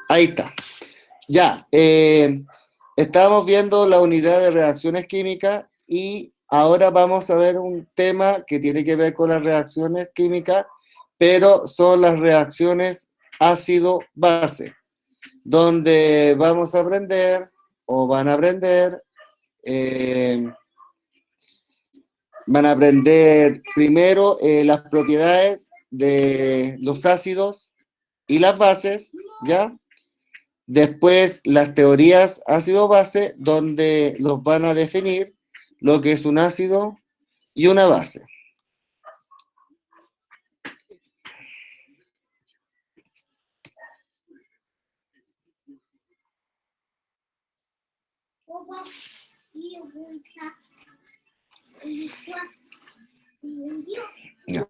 Ahí está. Ya, estábamos viendo la unidad de reacciones químicas y ahora vamos a ver un tema que tiene que ver con las reacciones químicas, pero son las reacciones ácido-base, donde vamos a aprender o van a aprender primero las propiedades de los ácidos y las bases, ¿ya? Después las teorías ácido-base, donde los van a definir lo que es un ácido y una base. Ya.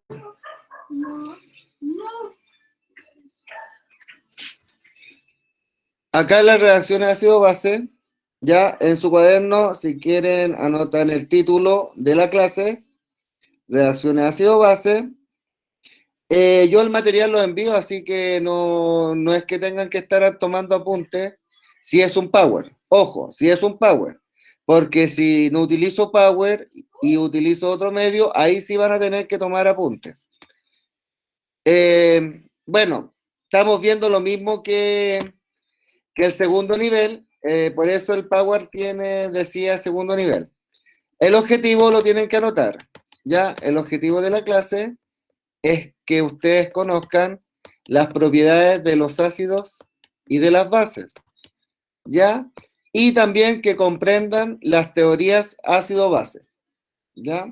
Acá las reacciones ácido-base, ya en su cuaderno, si quieren anotar el título de la clase, reacciones ácido-base. Yo el material lo envío, así que no es que tengan que estar tomando apuntes si es un Power. Ojo, si es un Power, porque si no utilizo Power y utilizo otro medio, ahí sí van a tener que tomar apuntes. Bueno, estamos viendo lo mismo que el segundo nivel, por eso el Power decía segundo nivel. El objetivo lo tienen que anotar, ¿ya? El objetivo de la clase es que ustedes conozcan las propiedades de los ácidos y de las bases, ¿ya? Y también que comprendan las teorías ácido-base, ¿ya?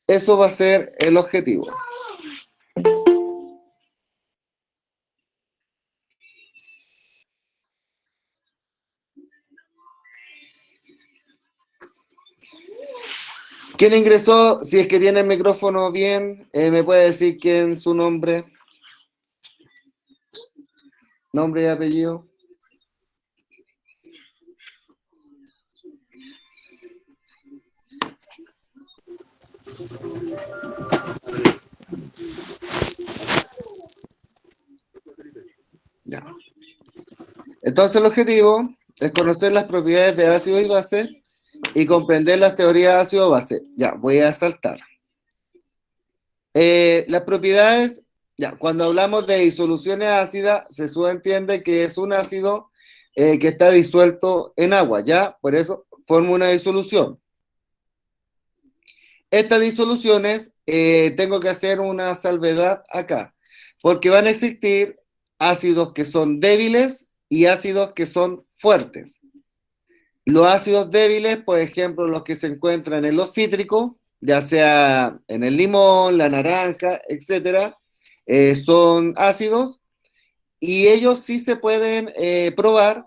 Eso va a ser el objetivo. ¿Quién ingresó? Si es que tiene el micrófono bien, ¿me puede decir quién su nombre? Nombre y apellido. Ya. Entonces el objetivo es conocer las propiedades de ácido y base y comprender las teorías ácido-base. Ya, voy a saltar. Las propiedades, ya, cuando hablamos de disoluciones ácidas, se subentiende que es un ácido que está disuelto en agua, ¿ya? Por eso forma una disolución. Estas disoluciones, tengo que hacer una salvedad acá, porque van a existir ácidos que son débiles y ácidos que son fuertes. Los ácidos débiles, por ejemplo, los que se encuentran en los cítricos, ya sea en el limón, la naranja, etcétera, son ácidos y ellos sí se pueden probar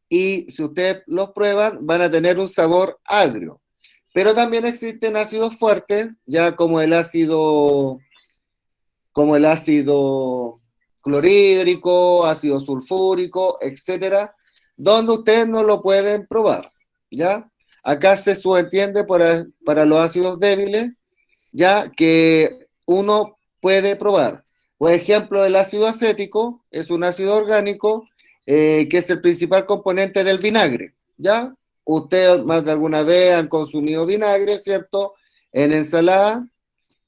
y si ustedes los prueban van a tener un sabor agrio. Pero también existen ácidos fuertes, ya como el ácido clorhídrico, ácido sulfúrico, etcétera, donde ustedes no lo pueden probar, ¿ya? Acá se subentiende para los ácidos débiles, ya que uno puede probar. Por ejemplo, el ácido acético es un ácido orgánico que es el principal componente del vinagre, ¿ya? Ustedes más de alguna vez han consumido vinagre, ¿cierto? En ensalada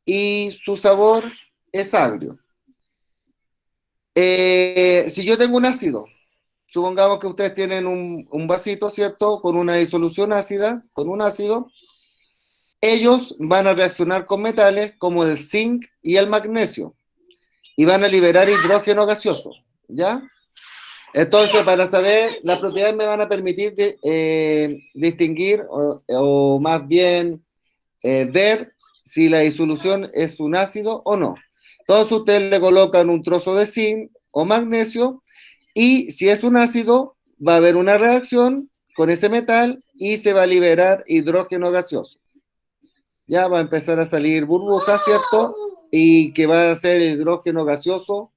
y su sabor es agrio. Si yo tengo un ácido, supongamos que ustedes tienen un vasito, ¿cierto? Con una disolución ácida, con un ácido, ellos van a reaccionar con metales como el zinc y el magnesio y van a liberar hidrógeno gaseoso, ¿ya? Entonces, para saber, las propiedades me van a permitir distinguir o más bien ver si la disolución es un ácido o no. Entonces, ustedes le colocan un trozo de zinc o magnesio y si es un ácido, va a haber una reacción con ese metal y se va a liberar hidrógeno gaseoso. Ya va a empezar a salir burbujas, ¿cierto? Y que va a ser hidrógeno gaseoso.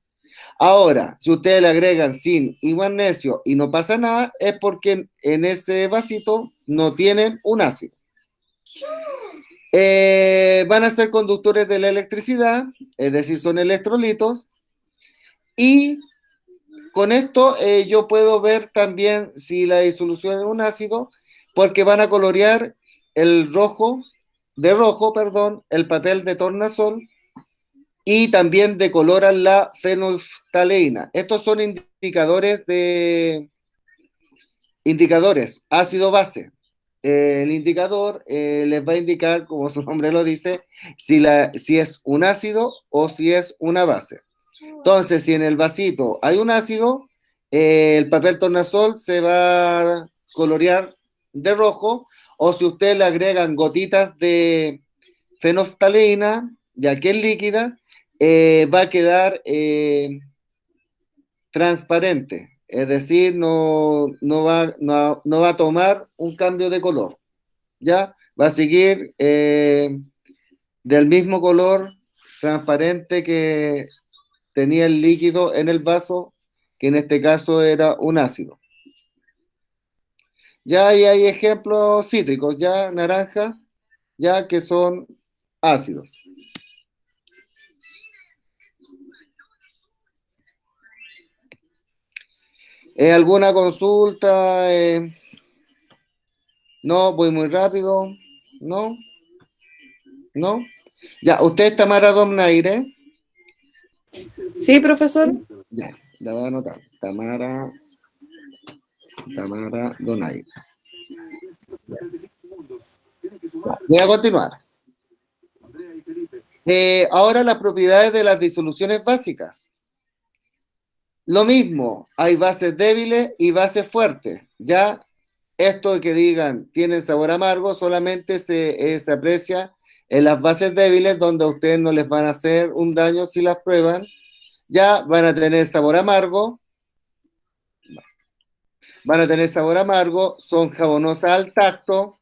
Ahora, si ustedes le agregan zinc y magnesio y no pasa nada, es porque en ese vasito no tienen un ácido. Van a ser conductores de la electricidad, es decir, son electrolitos, Y con esto yo puedo ver también si la disolución es un ácido, porque van a colorear el rojo, perdón, el papel de tornasol y también decoloran la fenolftaleína. Estos son indicadores ácido-base. El indicador les va a indicar, como su nombre lo dice, si es un ácido o si es una base. Entonces, si en el vasito hay un ácido, el papel tornasol se va a colorear de rojo, o si ustedes le agregan gotitas de fenolftaleína, ya que es líquida, va a quedar transparente, es decir, no va a tomar un cambio de color, ¿ya? Va a seguir del mismo color transparente que tenía el líquido en el vaso, que en este caso era un ácido. Ya ahí hay ejemplos cítricos, ya naranja, ya que son ácidos. ¿Alguna consulta? No, voy muy rápido. No, no. Ya, ¿usted es Tamara Donaire? Sí, profesor. Ya, la voy a anotar. Tamara Donaire. Voy a continuar. Ahora las propiedades de las disoluciones básicas. Lo mismo, hay bases débiles y bases fuertes. Ya esto de que digan tienen sabor amargo solamente se aprecia en las bases débiles, donde a ustedes no les van a hacer un daño si las prueban. Ya van a tener sabor amargo, son jabonosas al tacto,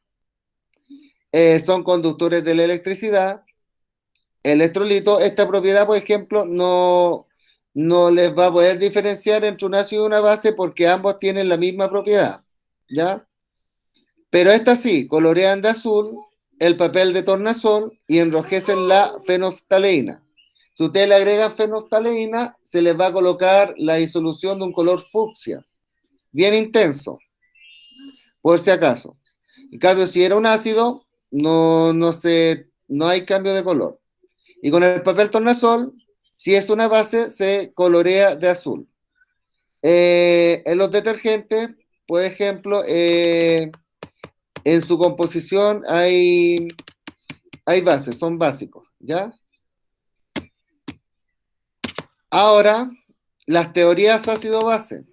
son conductores de la electricidad, electrolito. Esta propiedad, por ejemplo, no les va a poder diferenciar entre un ácido y una base, porque ambos tienen la misma propiedad, ¿ya? Pero estas sí, colorean de azul el papel de tornasol y enrojecen la fenolftaleína. Si ustedes le agregan fenolftaleína, se les va a colocar la disolución de un color fucsia, bien intenso, por si acaso. En cambio, si era un ácido, no hay cambio de color. Y con el papel tornasol, si es una base, se colorea de azul. En los detergentes, por ejemplo, en su composición hay bases, son básicos, ¿ya? Ahora, las teorías ácido-base.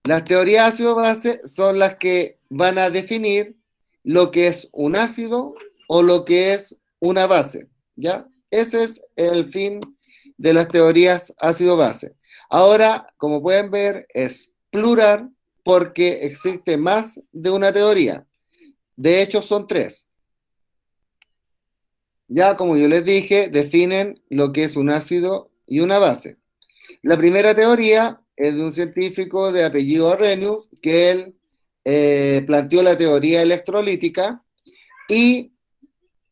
Las teorías ácido-base son las que van a definir lo que es un ácido o lo que es una base, ¿ya? Ese es el fin de las teorías ácido-base. Ahora, como pueden ver, es plural porque existe más de una teoría. De hecho, son tres. Ya, como yo les dije, definen lo que es un ácido y una base. La primera teoría es de un científico de apellido Arrhenius, que él planteó la teoría electrolítica, y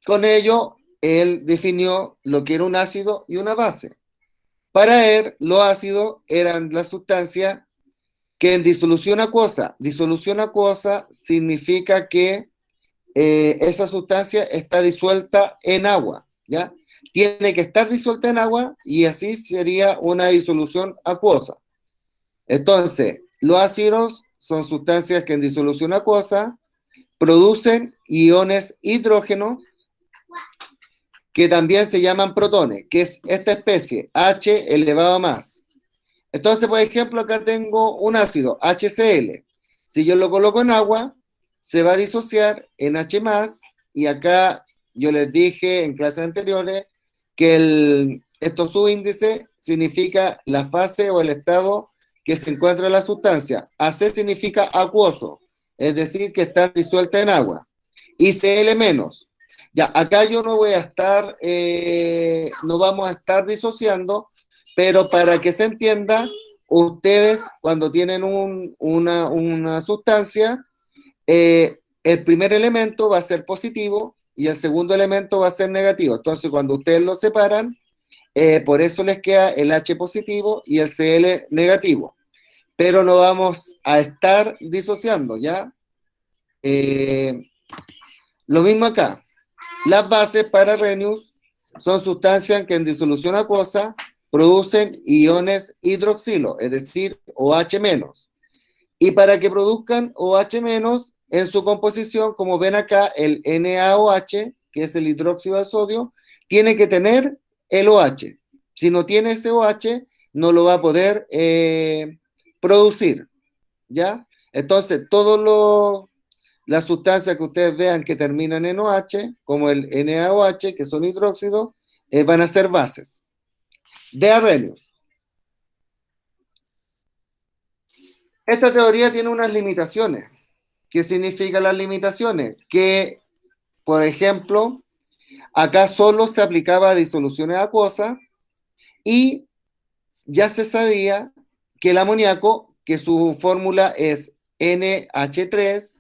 con ello él definió lo que era un ácido y una base. Para él, los ácidos eran las sustancias que en disolución acuosa significa que esa sustancia está disuelta en agua, ¿ya? Tiene que estar disuelta en agua y así sería una disolución acuosa. Entonces, los ácidos son sustancias que en disolución acuosa producen iones hidrógeno, que también se llaman protones, que es esta especie, H elevado a más. Entonces, por ejemplo, acá tengo un ácido, HCl. Si yo lo coloco en agua, se va a disociar en H+, y acá yo les dije en clases anteriores que estos subíndices significa la fase o el estado que se encuentra en la sustancia. AC significa acuoso, es decir, que está disuelta en agua. Y Cl-, ya, acá yo no voy a estar, no vamos a estar disociando, pero para que se entienda, ustedes cuando tienen una sustancia, el primer elemento va a ser positivo y el segundo elemento va a ser negativo. Entonces, cuando ustedes lo separan, por eso les queda el H positivo y el Cl negativo. Pero no vamos a estar disociando, ¿ya? Lo mismo acá. Las bases para Arrhenius son sustancias que en disolución acuosa producen iones hidroxilo, es decir, OH-. Y para que produzcan OH- en su composición, como ven acá, el NaOH, que es el hidróxido de sodio, tiene que tener el OH. Si no tiene ese OH, no lo va a poder producir, ¿ya? Entonces, las sustancias que ustedes vean que terminan en OH, como el NaOH, que son hidróxidos, van a ser bases de Arrhenius. Esta teoría tiene unas limitaciones. ¿Qué significan las limitaciones? Que, por ejemplo, acá solo se aplicaba a disoluciones acuosas y ya se sabía que el amoníaco, que su fórmula es NH3,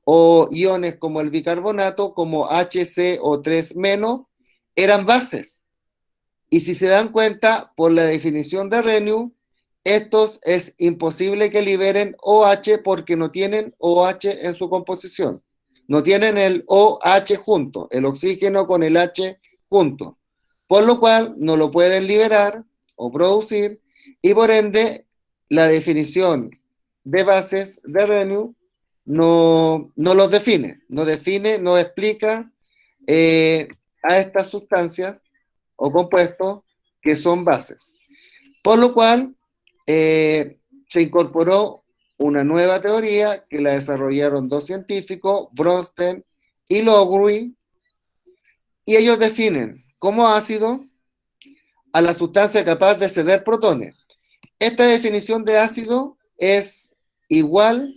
o iones como el bicarbonato, como HCO3-, eran bases. Y si se dan cuenta, por la definición de Arrhenius, estos es imposible que liberen OH porque no tienen OH en su composición. No tienen el OH junto, el oxígeno con el H junto. Por lo cual no lo pueden liberar o producir y por ende la definición de bases de Arrhenius no los define, no explica a estas sustancias o compuestos que son bases. Por lo cual, se incorporó una nueva teoría que la desarrollaron dos científicos, Bronsted y Lowry, y ellos definen como ácido a la sustancia capaz de ceder protones. Esta definición de ácido es igual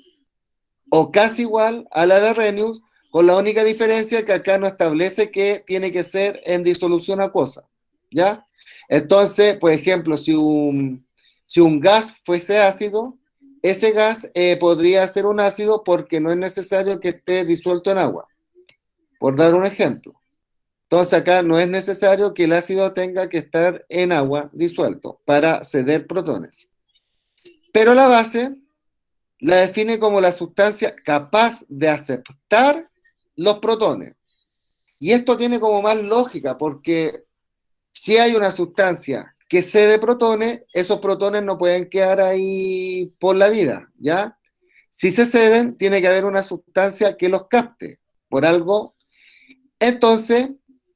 o casi igual a la de Arrhenius, con la única diferencia que acá no establece que tiene que ser en disolución acuosa, ¿ya? Entonces, por ejemplo, si un gas fuese ácido, ese gas podría ser un ácido porque no es necesario que esté disuelto en agua, por dar un ejemplo. Entonces acá no es necesario que el ácido tenga que estar en agua disuelto para ceder protones. Pero la base la define como la sustancia capaz de aceptar los protones. Y esto tiene como más lógica, porque si hay una sustancia que cede protones, esos protones no pueden quedar ahí por la vida, ¿ya? Si se ceden, tiene que haber una sustancia que los capte por algo. Entonces,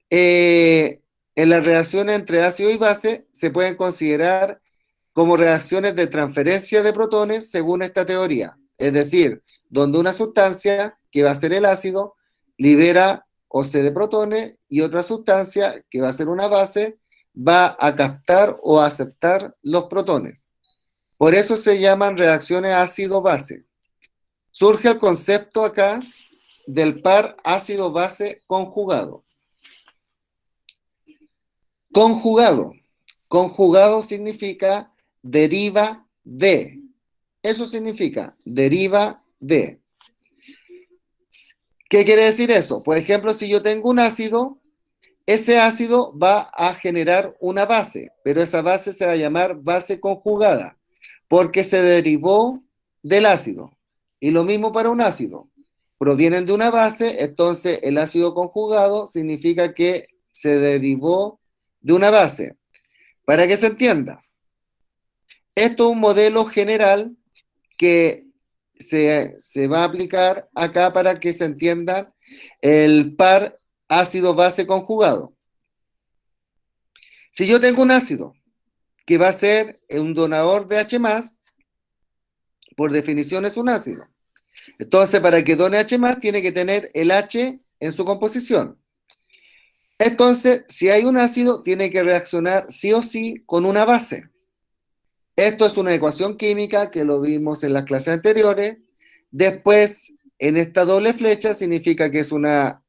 en las reacciones entre ácido y base se pueden considerar como reacciones de transferencia de protones según esta teoría. Es decir, donde una sustancia, que va a ser el ácido, libera o cede protones y otra sustancia, que va a ser una base, va a captar o a aceptar los protones. Por eso se llaman reacciones ácido-base. Surge el concepto acá del par ácido-base conjugado. Conjugado. Conjugado significa deriva de. Eso significa deriva de. ¿Qué quiere decir eso? Por ejemplo, si yo tengo un ácido, ese ácido va a generar una base, pero esa base se va a llamar base conjugada, porque se derivó del ácido. Y lo mismo para un ácido. Provienen de una base, entonces el ácido conjugado significa que se derivó de una base. Para que se entienda, esto es un modelo general que se va a aplicar acá para que se entienda el par ácido-base conjugado. Si yo tengo un ácido que va a ser un donador de H+, por definición es un ácido. Entonces, para que done H+, tiene que tener el H en su composición. Entonces, si hay un ácido, tiene que reaccionar sí o sí con una base. Esto es una ecuación química que lo vimos en las clases anteriores. Después, en esta doble flecha significa que es una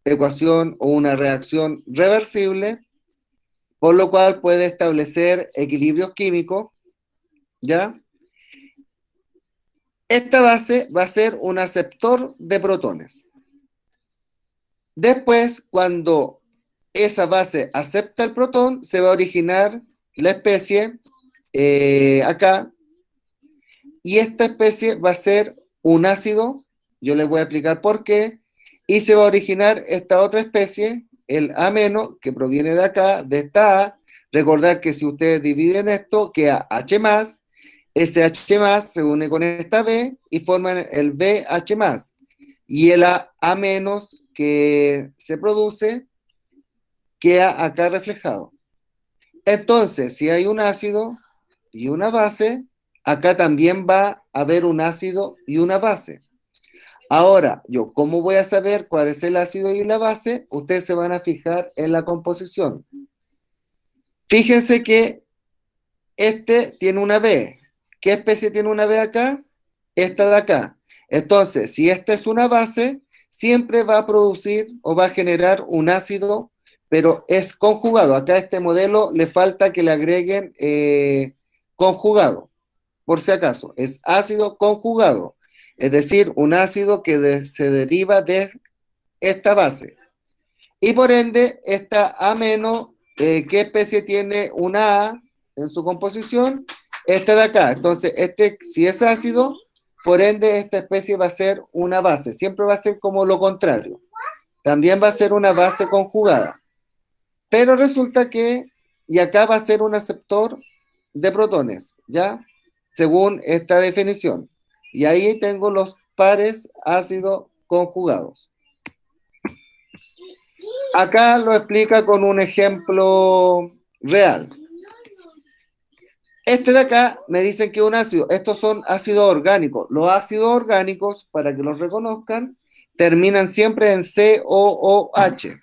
ecuación o una reacción reversible, por lo cual puede establecer equilibrios químicos, ¿ya? Esta base va a ser un aceptor de protones. Después, cuando esa base acepta el protón, se va a originar la especie acá, y esta especie va a ser un ácido, yo les voy a explicar por qué, y se va a originar esta otra especie, el A-, que proviene de acá, de esta A. Recordad que si ustedes dividen esto, queda H+, ese H+ se une con esta B y forman el BH+, y el A-, que se produce queda acá reflejado. Entonces, si hay un ácido y una base, acá también va a haber un ácido y una base. Ahora, yo, ¿cómo voy a saber cuál es el ácido y la base? Ustedes se van a fijar en la composición. Fíjense que este tiene una B. ¿Qué especie tiene una B acá? Esta de acá. Entonces, si esta es una base, siempre va a producir o va a generar un ácido, pero es conjugado. Acá a este modelo le falta que le agreguen conjugado, por si acaso. Es ácido conjugado, es decir, un ácido que se deriva de esta base. Y por ende, esta A-, ¿qué especie tiene una A en su composición? Esta de acá. Entonces, si es ácido, por ende, esta especie va a ser una base. Siempre va a ser como lo contrario. También va a ser una base conjugada. Pero resulta que, y acá va a ser un aceptor de protones, ¿ya? Según esta definición. Y ahí tengo los pares ácido conjugados. Acá lo explica con un ejemplo real. Este de acá me dicen que es un ácido. Estos son ácidos orgánicos. Los ácidos orgánicos, para que los reconozcan, terminan siempre en COOH.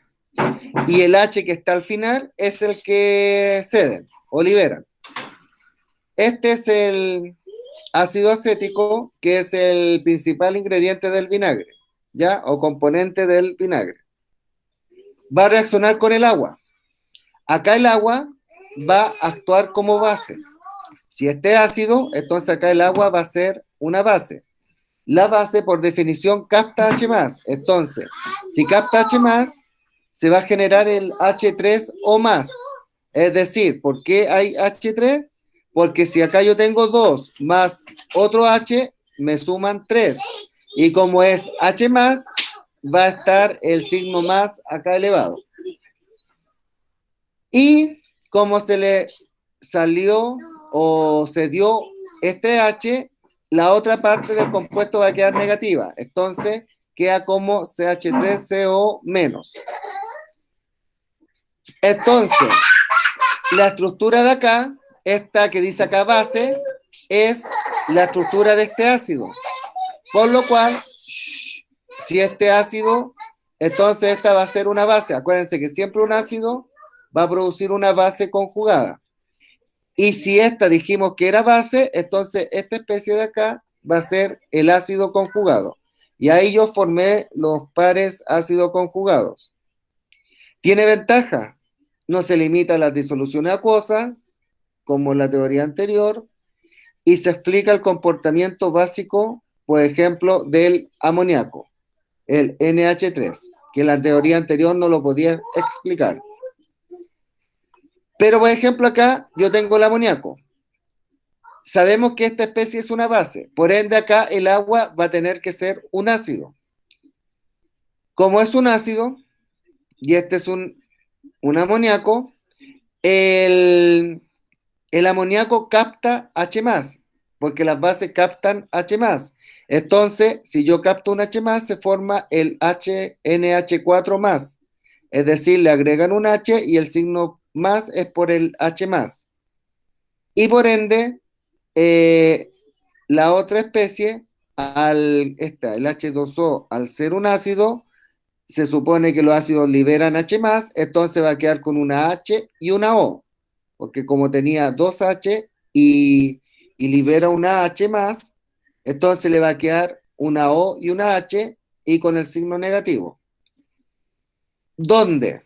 Y el H que está al final es el que ceden o liberan. Este es el ácido acético, que es el principal ingrediente del vinagre, ¿ya? O componente del vinagre. Va a reaccionar con el agua. Acá el agua va a actuar como base. Si este es ácido, entonces acá el agua va a ser una base. La base, por definición, capta H+. Entonces, si capta H+, se va a generar el H3O+. Es decir, ¿por qué hay H3? Porque si acá yo tengo 2 más otro H, me suman 3. Y como es H+, va a estar el signo más acá elevado. Y como se le salió o se dio este H, la otra parte del compuesto va a quedar negativa. Entonces queda como CH3CO-. Entonces, la estructura de acá, esta que dice acá base, es la estructura de este ácido. Por lo cual, si este ácido, entonces esta va a ser una base. Acuérdense que siempre un ácido va a producir una base conjugada. Y si esta dijimos que era base, entonces esta especie de acá va a ser el ácido conjugado. Y ahí yo formé los pares ácido conjugados. ¿Tiene ventaja? No se limita a las disoluciones acuosas, como en la teoría anterior, y se explica el comportamiento básico, por ejemplo, del amoníaco, el NH3, que en la teoría anterior no lo podía explicar. Pero, por ejemplo, acá yo tengo el amoníaco. Sabemos que esta especie es una base, por ende acá el agua va a tener que ser un ácido. Como es un ácido, y este es un amoníaco, el amoníaco capta H+, porque las bases captan H+. Entonces, si yo capto un H+, se forma el HNH4+. Es decir, le agregan un H y el signo más es por el H+. Y por ende, la otra especie, el H2O, al ser un ácido, se supone que los ácidos liberan H+, entonces va a quedar con una H y una O, porque como tenía dos H y libera una H+, entonces le va a quedar una O y una H y con el signo negativo. ¿Dónde?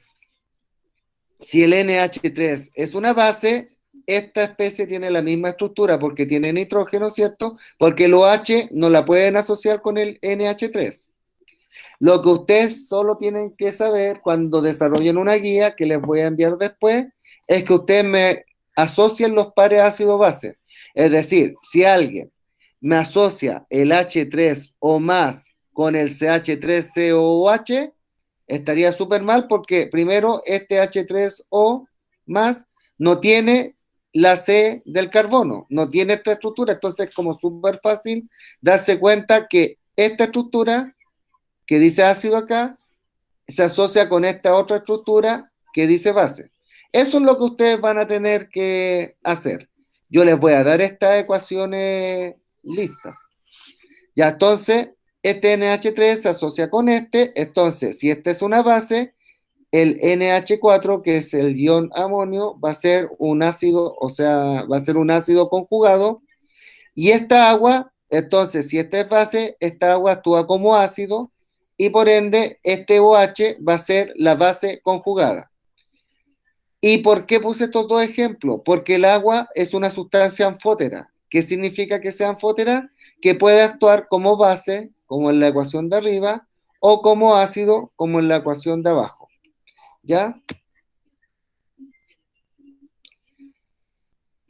Si el NH3 es una base, esta especie tiene la misma estructura porque tiene nitrógeno, ¿cierto? Porque el OH no la pueden asociar con el NH3. Lo que ustedes solo tienen que saber cuando desarrollen una guía que les voy a enviar después es que ustedes me asocien los pares ácido-base. Es decir, si alguien me asocia el H3O más con el CH3COOH, estaría súper mal porque primero este H3O más no tiene la C del carbono, no tiene esta estructura, entonces es como súper fácil darse cuenta que esta estructura que dice ácido acá se asocia con esta otra estructura que dice base. Eso es lo que ustedes van a tener que hacer. Yo les voy a dar estas ecuaciones listas. Ya, entonces, este NH3 se asocia con este, entonces, si esta es una base, el NH4, que es el ion amonio, va a ser un ácido, o sea, va a ser un ácido conjugado, y esta agua, entonces, si esta es base, esta agua actúa como ácido, y por ende, este OH va a ser la base conjugada. ¿Y por qué puse estos dos ejemplos? Porque el agua es una sustancia anfótera. ¿Qué significa que sea anfótera? Que puede actuar como base, como en la ecuación de arriba, o como ácido, como en la ecuación de abajo. ¿Ya?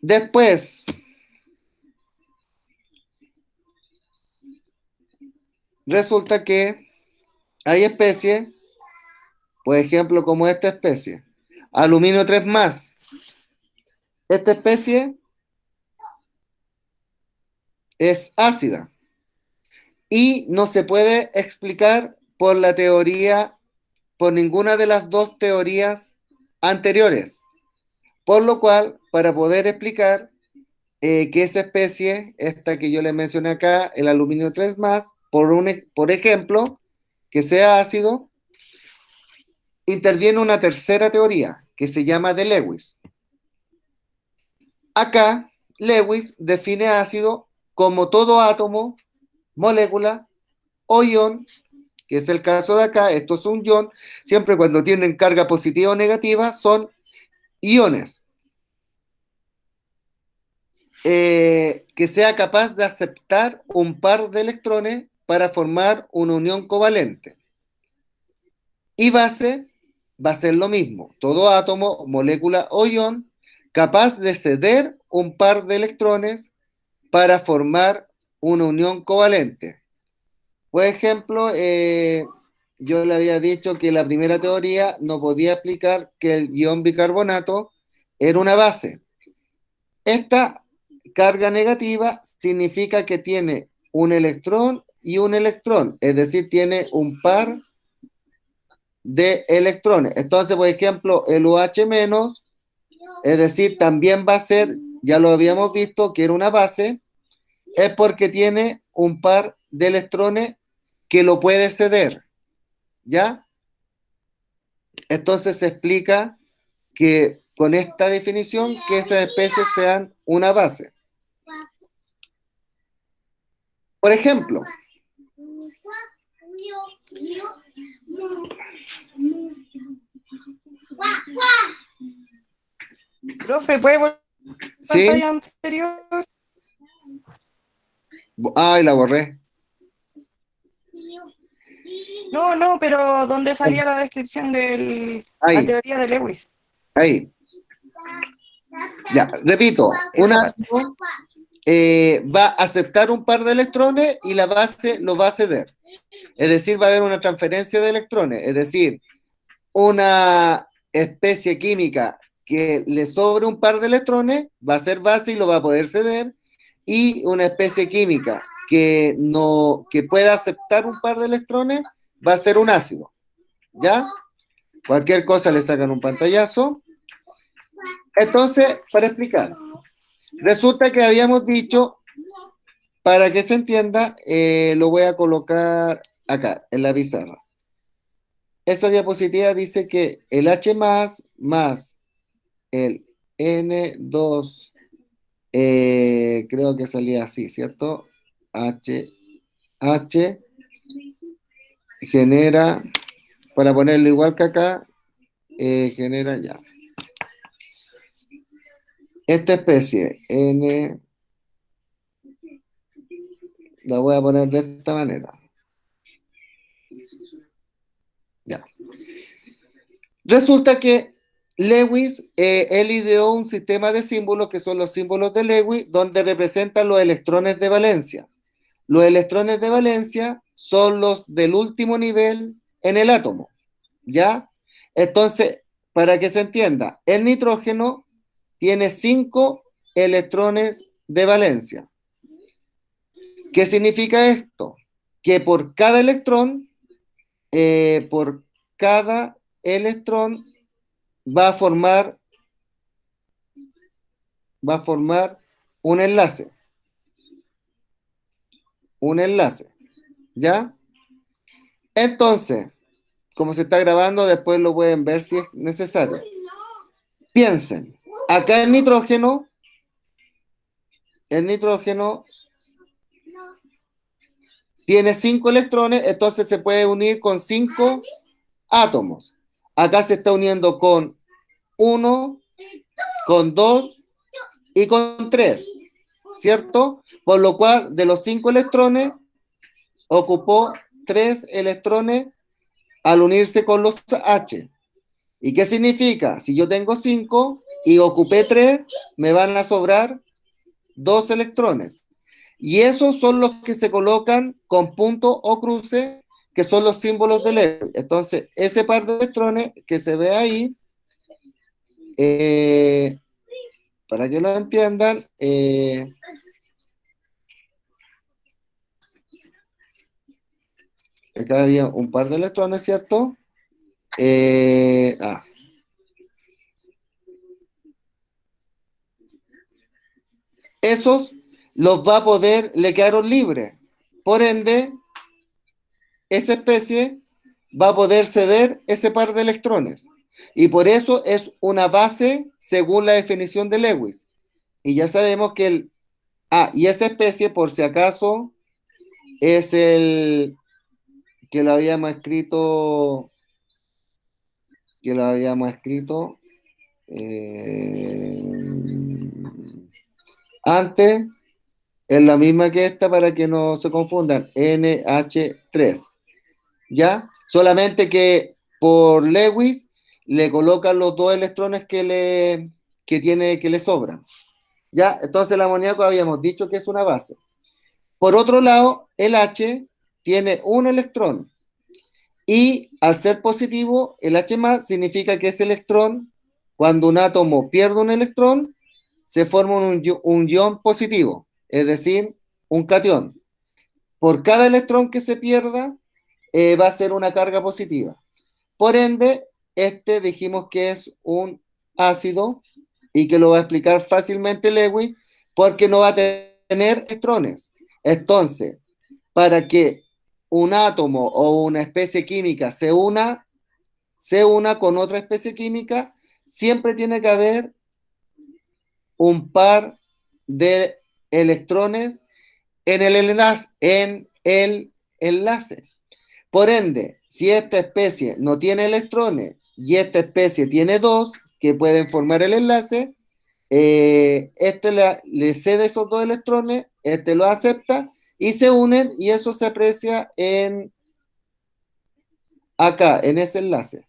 Después, resulta que hay especies, por ejemplo, como esta especie, aluminio 3 más. Esta especie es ácida y no se puede explicar por la teoría, por ninguna de las dos teorías anteriores. Por lo cual, para poder explicar que esa especie, esta que yo les mencioné acá, el aluminio 3 más, por ejemplo, que sea ácido, interviene una tercera teoría que se llama de Lewis. Acá, Lewis define ácido como todo átomo, molécula o ion, que es el caso de acá, esto es un ion, siempre cuando tienen carga positiva o negativa, son iones. Que sea capaz de aceptar un par de electrones para formar una unión covalente. Y base va a ser lo mismo, todo átomo, molécula o ion capaz de ceder un par de electrones para formar una unión covalente. Por ejemplo, yo le había dicho que la primera teoría no podía explicar que el ion bicarbonato era una base. Esta carga negativa significa que tiene un electrón y un electrón, es decir, tiene un par de electrones. Entonces, por ejemplo, el OH menos, es decir, también va a ser, ya lo habíamos visto, que era una base, es porque tiene un par de electrones que lo puede ceder, ¿ya? Entonces se explica que con esta definición que estas especies sean una base. Por ejemplo, Profe, ¿puede volver a la ¿sí? pantalla anterior? Ay, la borré. No, pero ¿dónde salía la descripción de la Ahí, teoría de Lewis? ahí. Ya, repito, un Esa parte. ácido va a aceptar un par de electrones y la base lo va a ceder. Es decir, va a haber una transferencia de electrones. Es decir, una especie química que le sobre un par de electrones va a ser base y lo va a poder ceder. Y una especie química que no, que pueda aceptar un par de electrones va a ser un ácido. ¿Ya? Cualquier cosa le sacan un pantallazo. Entonces, para explicar, resulta que habíamos dicho, para que se entienda, lo voy a colocar acá, en la pizarra. Esa diapositiva dice que el H más el N2, creo que salía así, ¿cierto? H genera, para ponerlo igual que acá, genera ya. Esta especie, N, la voy a poner de esta manera. Ya. Resulta que Lewis, él ideó un sistema de símbolos que son los símbolos de Lewis, donde representan los electrones de valencia. Los electrones de valencia son los del último nivel en el átomo, ¿ya? Entonces, para que se entienda, el nitrógeno tiene 5 electrones de valencia. ¿Qué significa esto? Que por cada electrón va a formar un enlace, ¿ya? Entonces, como se está grabando, después lo pueden ver si es necesario. Piensen, acá el nitrógeno tiene 5 electrones, entonces se puede unir con 5 átomos. Acá se está uniendo con 1, con 2 y con 3, ¿cierto? Por lo cual, de los 5 electrones, ocupó 3 electrones al unirse con los H. ¿Y qué significa? Si yo tengo 5 y ocupé 3, me van a sobrar 2 electrones. Y esos son los que se colocan con punto o cruce, que son los símbolos de Lewis. Entonces, ese par de electrones que se ve ahí, para que lo entiendan, acá había un par de electrones, ¿cierto? Esos los va a poder, le quedaron libres. Por ende, esa especie va a poder ceder ese par de electrones. Y por eso es una base según la definición de Lewis. Y ya sabemos que y esa especie, por si acaso, es el que lo habíamos escrito, eh, antes, es la misma que esta para que no se confundan, NH3. ¿Ya? Solamente que por Lewis le colocan los 2 electrones que le sobran. ¿Ya? Entonces el amoníaco habíamos dicho que es una base. Por otro lado, el H tiene un electrón y al ser positivo, el H más significa que ese electrón, cuando un átomo pierde un electrón, se forma un ion positivo, es decir, un catión. Por cada electrón que se pierda, va a ser una carga positiva. Por ende, dijimos que es un ácido y que lo va a explicar fácilmente Lewis porque no va a tener electrones. Entonces, para que un átomo o una especie química se una con otra especie química, siempre tiene que haber un par de electrones en el enlace. Por ende, si esta especie no tiene electrones y esta especie tiene 2 que pueden formar el enlace, le cede esos 2 electrones, lo acepta y se unen y eso se aprecia acá, en ese enlace.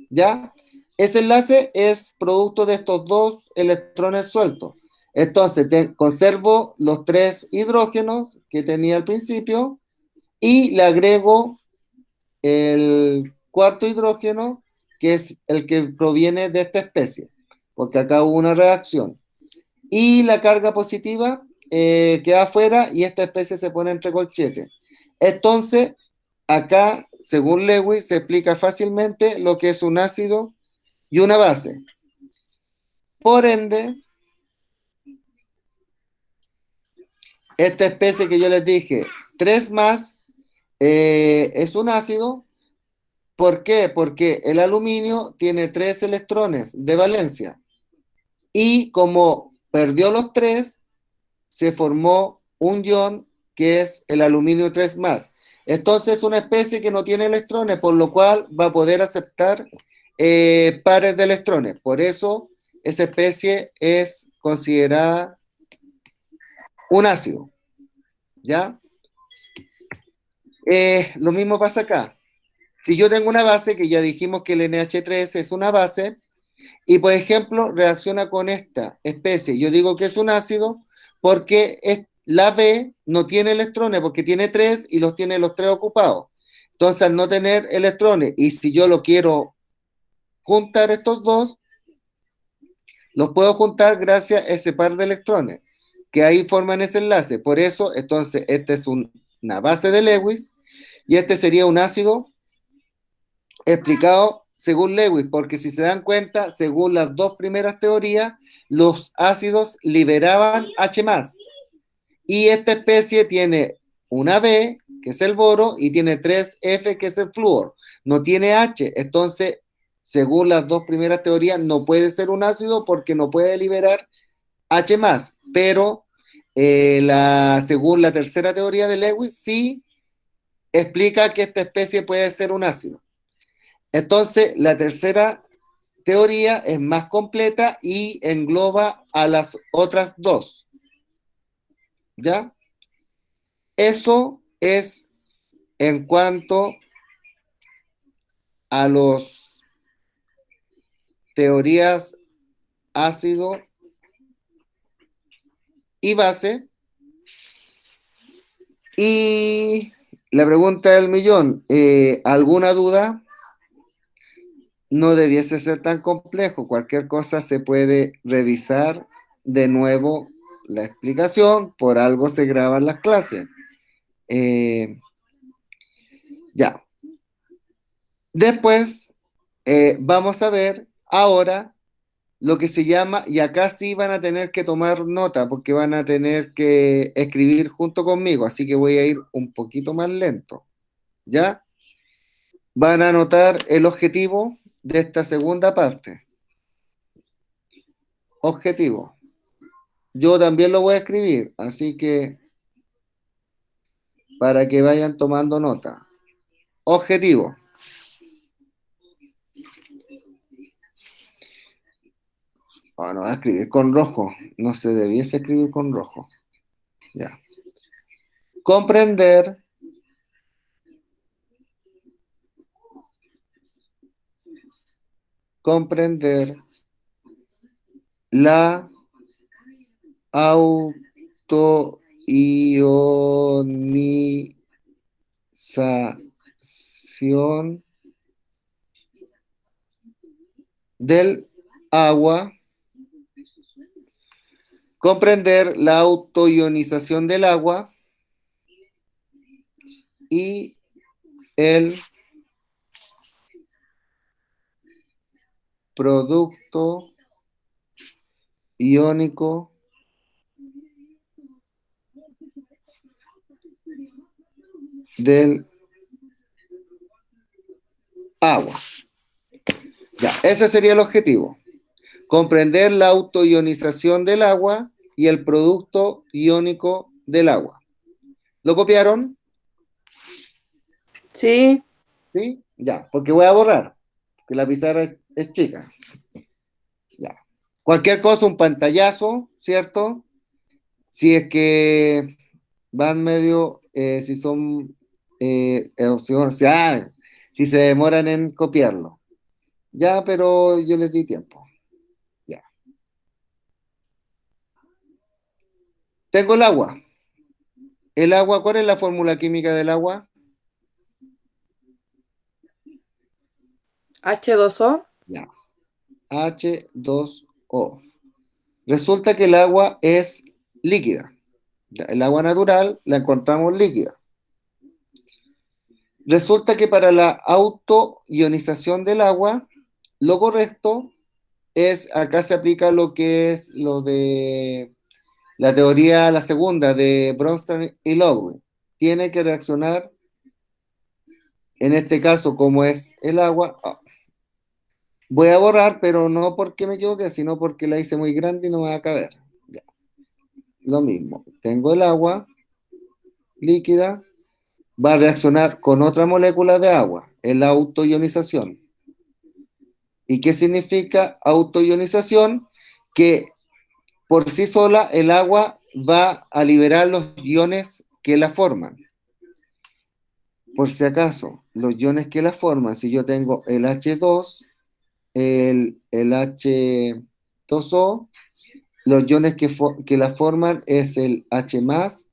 ¿Ya? Ese enlace es producto de estos 2 electrones sueltos. Entonces, conservo los 3 hidrógenos que tenía al principio y le agrego el cuarto hidrógeno, que es el que proviene de esta especie, porque acá hubo una reacción. Y la carga positiva queda afuera y esta especie se pone entre colchetes. Entonces, acá, según Lewis, se explica fácilmente lo que es un ácido y una base. Por ende, esta especie que yo les dije, 3 más, es un ácido. ¿Por qué? Porque el aluminio tiene 3 electrones de valencia y como perdió los 3, se formó un ion que es el aluminio 3 más. Entonces es una especie que no tiene electrones, por lo cual va a poder aceptar pares de electrones. Por eso esa especie es considerada un ácido. ¿Ya? Lo mismo pasa acá. Si yo tengo una base, que ya dijimos que el NH3 es una base, y por ejemplo reacciona con esta especie, yo digo que es un ácido porque la B no tiene electrones, porque tiene 3 y los tiene los 3 ocupados. Entonces, al no tener electrones, y si yo lo quiero juntar estos dos, los puedo juntar gracias a ese par de electrones, que ahí forman ese enlace. Por eso, entonces, esta es una base de Lewis, y este sería un ácido explicado según Lewis, porque si se dan cuenta, según las dos primeras teorías, los ácidos liberaban H+, y esta especie tiene una B, que es el boro, y tiene 3F, que es el flúor, no tiene H. Entonces, según las dos primeras teorías, no puede ser un ácido porque no puede liberar H+, pero según la tercera teoría de Lewis, sí explica que esta especie puede ser un ácido. Entonces, la tercera teoría es más completa y engloba a las otras dos. ¿Ya? Eso es en cuanto a las teorías ácido y base. Y la pregunta del millón, ¿alguna duda? No debiese ser tan complejo. Cualquier cosa se puede revisar de nuevo la explicación. Por algo se graban las clases. Ya. Después vamos a ver ahora lo que se llama, y acá sí van a tener que tomar nota porque van a tener que escribir junto conmigo, así que voy a ir un poquito más lento. ¿Ya? Van a anotar el objetivo de esta segunda parte. Objetivo. Yo también lo voy a escribir, así que para que vayan tomando nota. Objetivo. Bueno, voy a escribir con rojo. No se debiese escribir con rojo. Ya. Comprender la autoionización del agua. Comprender la autoionización del agua y el producto iónico del agua. Ya, ese sería el objetivo. Comprender la autoionización del agua y el producto iónico del agua. ¿Lo copiaron? Sí, ¿Sí? Ya, porque voy a borrar, porque la pizarra es chica. Ya. Cualquier cosa, un pantallazo, ¿cierto? Si es que van medio, si son, si se demoran en copiarlo. Ya, pero yo les di tiempo. Ya. Tengo el agua. El agua, ¿cuál es la fórmula química del agua? H2O. Ya. H2O. Resulta que el agua es líquida. Ya, el agua natural la encontramos líquida. Resulta que para la autoionización del agua, lo correcto es, acá se aplica lo que es lo de la teoría, la segunda, de Bronsted y Lowry. Tiene que reaccionar, en este caso, como es el agua. Voy a borrar, pero no porque me equivoqué, sino porque la hice muy grande y no me va a caber. Ya. Lo mismo, tengo el agua líquida, va a reaccionar con otra molécula de agua, en la autoionización. ¿Y qué significa autoionización? Que por sí sola el agua va a liberar los iones que la forman. por si acaso, los iones que la forman, si yo tengo el H2, el H2O, los iones que la forman es el H más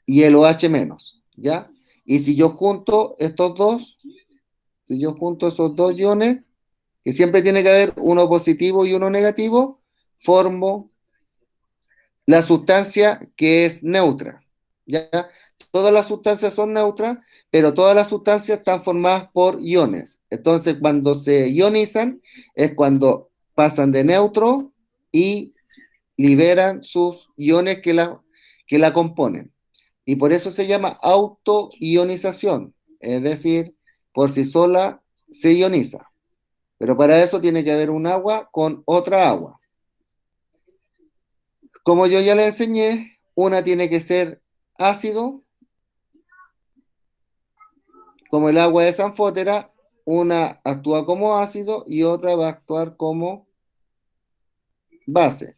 y el OH menos, ¿ya? Y si yo junto estos dos, si yo junto esos dos iones, que siempre tiene que haber uno positivo y uno negativo, formo la sustancia que es neutra, ¿ya? Todas las sustancias son neutras, pero todas las sustancias están formadas por iones. Entonces, cuando se ionizan, es cuando pasan de neutro y liberan sus iones que la componen. Y por eso se llama autoionización, es decir, por sí sola se ioniza. Pero para eso tiene que haber un agua con otra agua. Como yo ya le enseñé, una tiene que ser ácido, como el agua de Sanfótera, una actúa como ácido y otra va a actuar como base.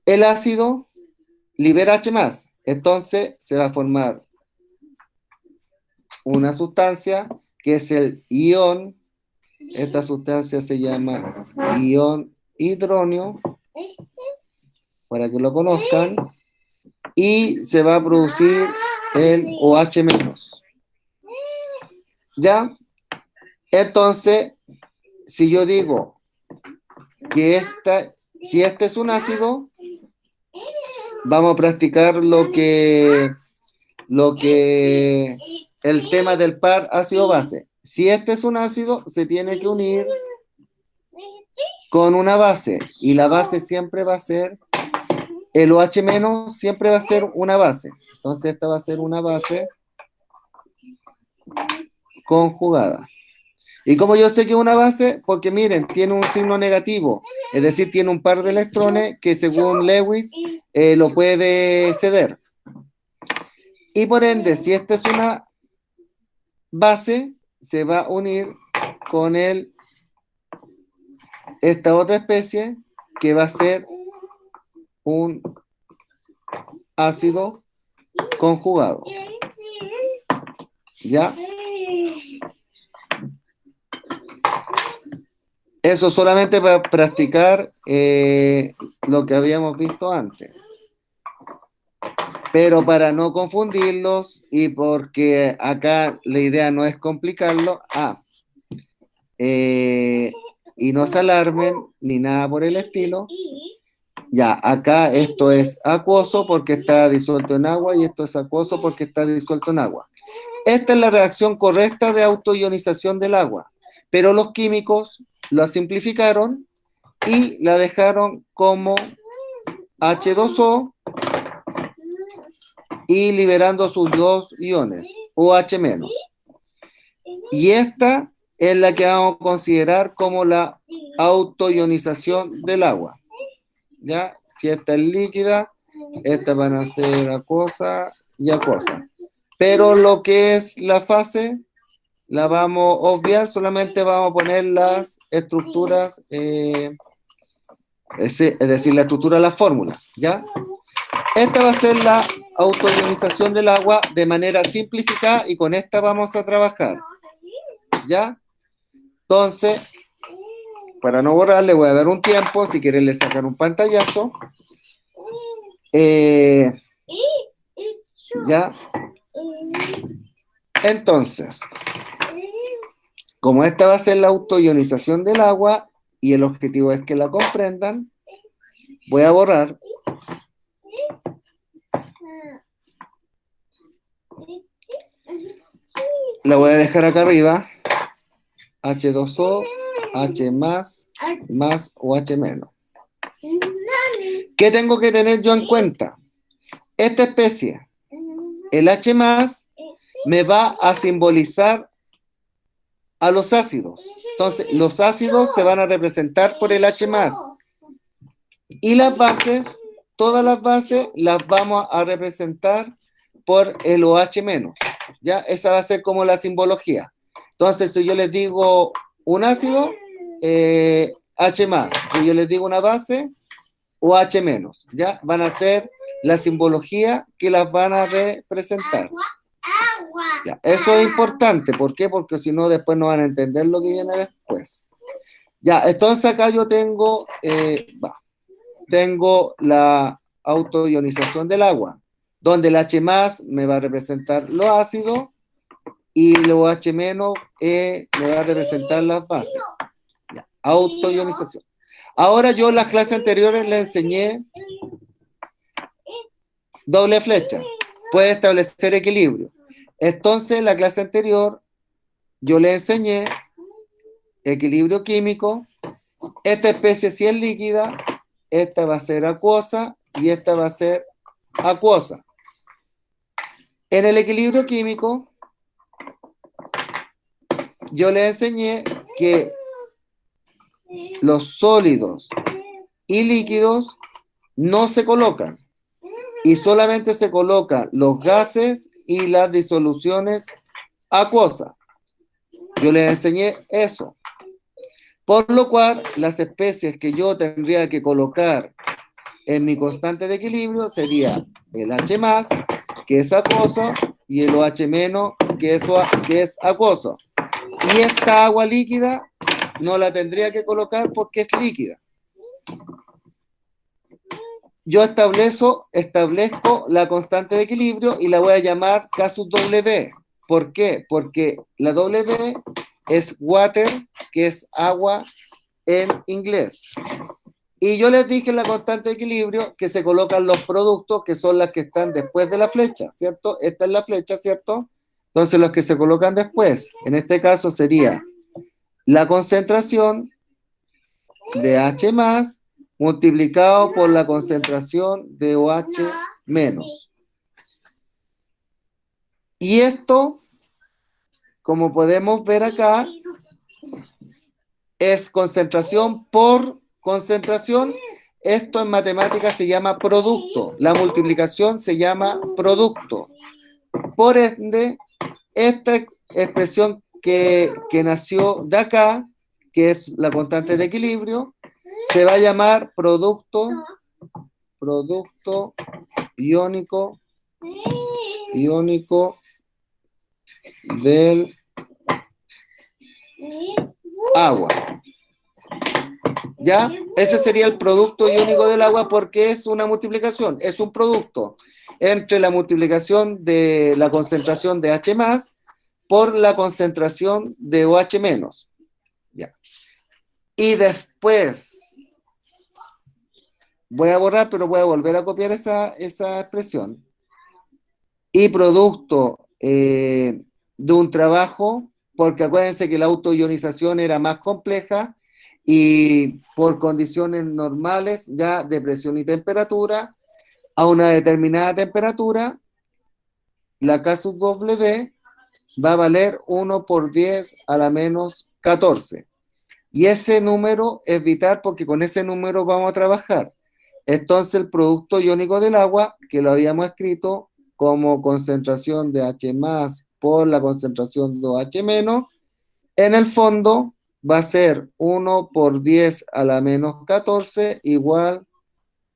El ácido libera H+, entonces se va a formar una sustancia que es el ion. Esta sustancia se llama ion hidronio, para que lo conozcan, y se va a producir el OH-. ¿Ya? Entonces, si yo digo que si este es un ácido, vamos a practicar lo que el tema del par ácido-base. Si este es un ácido, se tiene que unir con una base, y la base siempre va a ser, el OH- siempre va a ser una base. Entonces esta va a ser una base conjugada. ¿Y cómo yo sé que es una base? Porque miren, tiene un signo negativo, es decir, tiene un par de electrones que según Lewis lo puede ceder. Y por ende, si esta es una base, se va a unir con esta otra especie que va a ser un ácido conjugado. ¿Ya? Eso solamente para practicar lo que habíamos visto antes. Pero para no confundirlos y porque acá la idea no es complicarlo, y no se alarmen ni nada por el estilo. Ya, acá esto es acuoso porque está disuelto en agua y esto es acuoso porque está disuelto en agua. Esta es la reacción correcta de autoionización del agua, pero los químicos la simplificaron y la dejaron como H2O y liberando sus dos iones, OH-. Y esta es la que vamos a considerar como la autoionización del agua. ¿Ya? Si esta es líquida, estas van a ser acuosa y acuosa. Pero lo que es la fase, la vamos a obviar, solamente vamos a poner las estructuras, es decir, la estructura de las fórmulas, ¿ya? Esta va a ser la autoionización del agua de manera simplificada y con esta vamos a trabajar, ¿ya? Entonces, para no borrar, le voy a dar un tiempo, si quieren le sacan un pantallazo. ¿Ya? Entonces, como esta va a ser la autoionización del agua y el objetivo es que la comprendan, voy a borrar. La voy a dejar acá arriba. H2O, H más OH-. ¿Qué tengo que tener yo en cuenta? Esta especie, el H+, me va a simbolizar a los ácidos. Entonces, los ácidos se van a representar por el H+. Y las bases, todas las bases, las vamos a representar por el OH-. ¿Ya? Esa va a ser como la simbología. Entonces, si yo les digo un ácido, H+. Si yo les digo una base, OH-. ¿Ya? Van a ser la simbología que las van a representar. Ya, eso es importante. ¿Por qué? Porque si no, después no van a entender lo que viene después. Ya, entonces acá yo tengo, tengo la autoionización del agua, donde el H más me va a representar lo ácido y lo H menos me va a representar las bases. Ya, autoionización. Ahora yo en las clases anteriores le enseñé doble flecha. Puede establecer equilibrio. Entonces en la clase anterior yo le enseñé equilibrio químico. Esta especie sí es líquida, esta va a ser acuosa y esta va a ser acuosa. En el equilibrio químico, yo le enseñé que los sólidos y líquidos no se colocan y solamente se colocan los gases y las disoluciones acuosas. Yo les enseñé eso. Por lo cual, las especies que yo tendría que colocar en mi constante de equilibrio sería el H más, que es acuoso, y el OH menos, que es acuoso. Y esta agua líquida no la tendría que colocar porque es líquida. Yo establezco la constante de equilibrio y la voy a llamar K sub W. ¿Por qué? Porque la W es water, que es agua en inglés. Y yo les dije en la constante de equilibrio que se colocan los productos que son las que están después de la flecha, ¿cierto? Esta es la flecha, ¿cierto? Entonces los que se colocan después, en este caso sería la concentración de H más multiplicado por la concentración de OH menos. Y esto, como podemos ver acá, es concentración por concentración. Esto en matemáticas se llama producto. La multiplicación se llama producto. Por ende, esta expresión que nació de acá, que es la constante de equilibrio, se va a llamar producto iónico del agua. ¿Ya? Ese sería el producto iónico del agua porque es una multiplicación, es un producto entre la multiplicación de la concentración de H más por la concentración de OH menos. ¿Ya? Y después, voy a borrar, pero voy a volver a copiar esa expresión. Y producto de un trabajo, porque acuérdense que la autoionización era más compleja, y por condiciones normales ya de presión y temperatura, a una determinada temperatura, la K sub W va a valer 1 por 10 a la menos 14. Y ese número es vital porque con ese número vamos a trabajar. Entonces el producto iónico del agua, que lo habíamos escrito como concentración de H más por la concentración de OH menos, en el fondo va a ser 1 por 10 a la menos 14 igual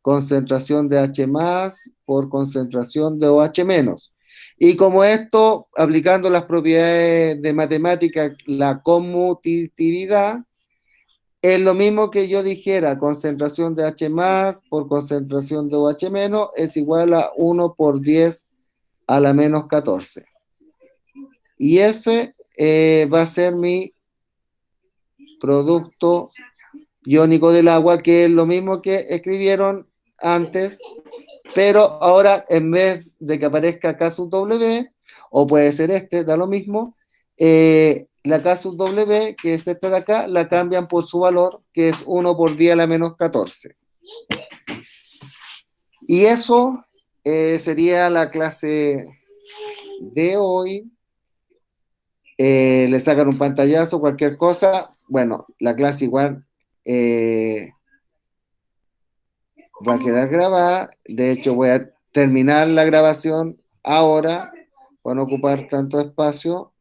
concentración de H más por concentración de OH menos. Y como esto, aplicando las propiedades de matemática, la conmutatividad, es lo mismo que yo dijera, concentración de H más por concentración de OH menos es igual a 1 por 10 a la menos 14. Y ese va a ser mi producto iónico del agua, que es lo mismo que escribieron antes, pero ahora en vez de que aparezca K sub W, o puede ser este, da lo mismo, la K sub W, que es esta de acá, la cambian por su valor, que es 1 por 10 a la menos 14. Y eso sería la clase de hoy. Le sacan un pantallazo, cualquier cosa. Bueno, la clase igual va a quedar grabada. De hecho, voy a terminar la grabación ahora para no ocupar tanto espacio.